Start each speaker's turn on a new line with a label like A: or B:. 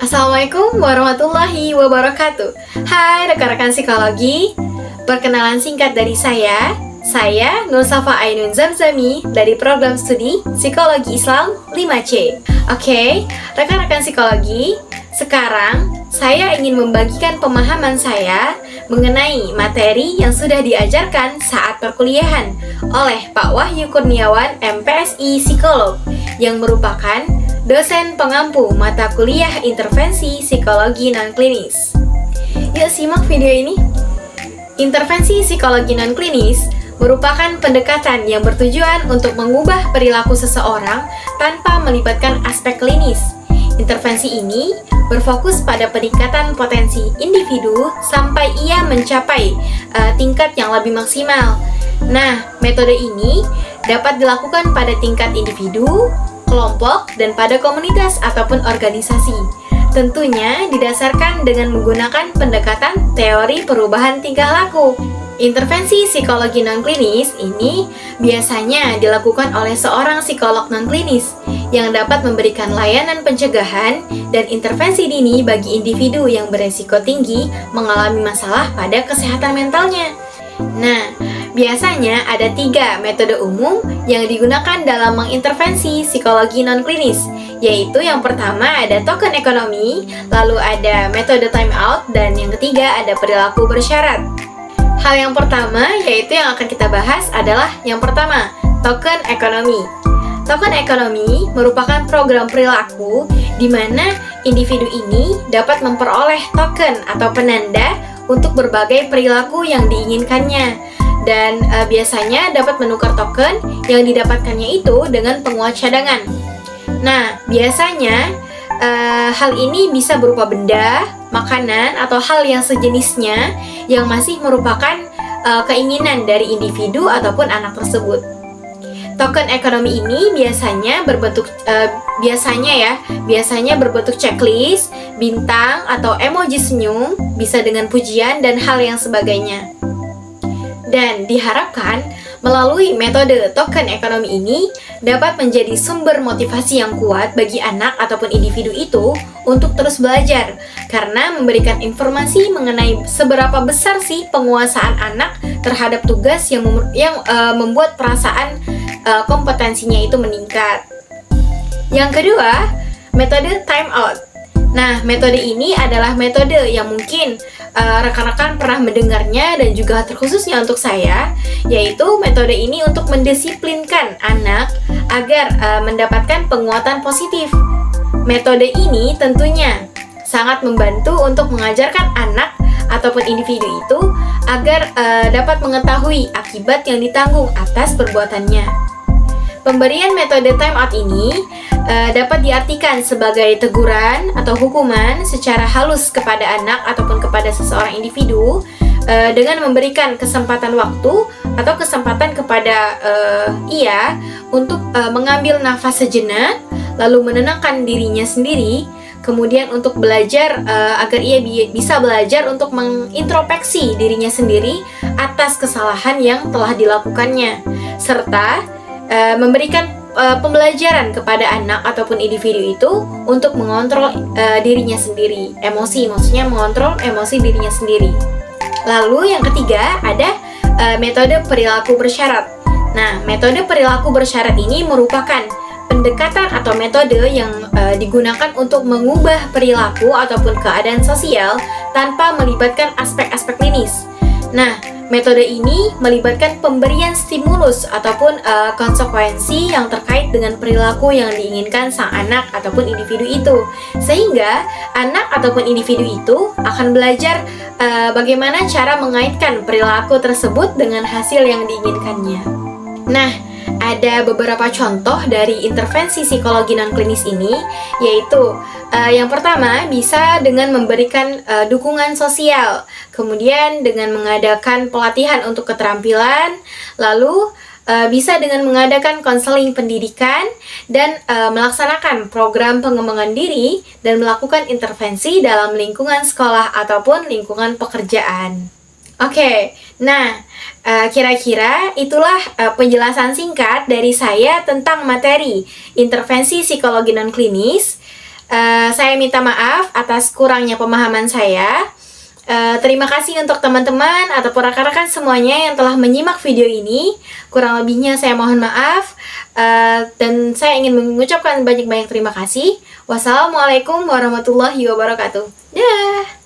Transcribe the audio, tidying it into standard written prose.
A: Assalamualaikum warahmatullahi wabarakatuh. Hai rekan-rekan psikologi. Perkenalan singkat dari saya Nur Safa Ainun Zamzami dari program studi Psikologi Islam 5C. Oke, rekan-rekan psikologi, sekarang saya ingin membagikan pemahaman saya mengenai materi yang sudah diajarkan saat perkuliahan oleh Pak Wahyu Kurniawan, MPSI Psikolog, yang merupakan dosen pengampu mata kuliah intervensi psikologi non-klinis. Yuk simak video ini. Intervensi psikologi non-klinis merupakan pendekatan yang bertujuan untuk mengubah perilaku seseorang tanpa melibatkan aspek klinis. Intervensi ini berfokus pada peningkatan potensi individu sampai ia mencapai tingkat yang lebih maksimal. Nah, metode ini dapat dilakukan pada tingkat individu, kelompok, dan pada komunitas ataupun organisasi. Tentunya didasarkan dengan menggunakan pendekatan teori perubahan tingkah laku. Intervensi psikologi non-klinis ini biasanya dilakukan oleh seorang psikolog non-klinis yang dapat memberikan layanan pencegahan dan intervensi dini bagi individu yang beresiko tinggi mengalami masalah pada kesehatan mentalnya. Nah, biasanya ada 3 metode umum yang digunakan dalam mengintervensi psikologi non-klinis, yaitu yang pertama ada token ekonomi, lalu ada metode time out, dan yang ketiga ada perilaku bersyarat. Hal yang pertama yaitu yang akan kita bahas adalah yang pertama, token ekonomi. Token ekonomi merupakan program perilaku di mana individu ini dapat memperoleh token atau penanda untuk berbagai perilaku yang diinginkannya, dan biasanya dapat menukar token yang didapatkannya itu dengan penguat cadangan. Nah, biasanya hal ini bisa berupa benda, makanan, atau hal yang sejenisnya yang masih merupakan keinginan dari individu ataupun anak tersebut. Token ekonomi ini biasanya berbentuk checklist, bintang, atau emoji senyum, bisa dengan pujian dan hal yang sebagainya. Dan diharapkan melalui metode token ekonomi ini dapat menjadi sumber motivasi yang kuat bagi anak ataupun individu itu untuk terus belajar, karena memberikan informasi mengenai seberapa besar sih penguasaan anak terhadap tugas yang membuat perasaan kompetensinya itu meningkat. Yang kedua, metode time out. Nah, metode ini adalah metode yang mungkin rekan-rekan pernah mendengarnya dan juga terkhususnya untuk saya, yaitu metode ini untuk mendisiplinkan anak agar mendapatkan penguatan positif. Metode ini tentunya sangat membantu untuk mengajarkan anak ataupun individu itu agar dapat mengetahui akibat yang ditanggung atas perbuatannya. Pemberian metode time out ini dapat diartikan sebagai teguran atau hukuman secara halus kepada anak ataupun kepada seseorang individu dengan memberikan kesempatan waktu atau kesempatan kepada ia untuk mengambil nafas sejenak, lalu menenangkan dirinya sendiri, kemudian untuk belajar agar ia bisa belajar untuk mengintrospeksi dirinya sendiri atas kesalahan yang telah dilakukannya, serta memberikan pembelajaran kepada anak ataupun individu itu untuk mengontrol dirinya sendiri, maksudnya mengontrol emosi dirinya sendiri. Lalu yang ketiga ada metode perilaku bersyarat. Nah, metode perilaku bersyarat ini merupakan pendekatan atau metode yang digunakan untuk mengubah perilaku ataupun keadaan sosial tanpa melibatkan aspek-aspek klinis. Nah, metode ini melibatkan pemberian stimulus ataupun konsekuensi yang terkait dengan perilaku yang diinginkan sang anak ataupun individu itu, sehingga anak ataupun individu itu akan belajar bagaimana cara mengaitkan perilaku tersebut dengan hasil yang diinginkannya. Nah, ada beberapa contoh dari intervensi psikologi non-klinis ini, yaitu yang pertama bisa dengan memberikan dukungan sosial, kemudian dengan mengadakan pelatihan untuk keterampilan, lalu bisa dengan mengadakan konseling pendidikan dan melaksanakan program pengembangan diri dan melakukan intervensi dalam lingkungan sekolah ataupun lingkungan pekerjaan. Oke, nah kira-kira itulah penjelasan singkat dari saya tentang materi intervensi psikologi non klinis. Saya minta maaf atas kurangnya pemahaman saya. Terima kasih untuk teman-teman ataupun rekan-rekan semuanya yang telah menyimak video ini. Kurang lebihnya saya mohon maaf. Dan saya ingin mengucapkan banyak-banyak terima kasih. Wassalamualaikum warahmatullahi wabarakatuh. Dah.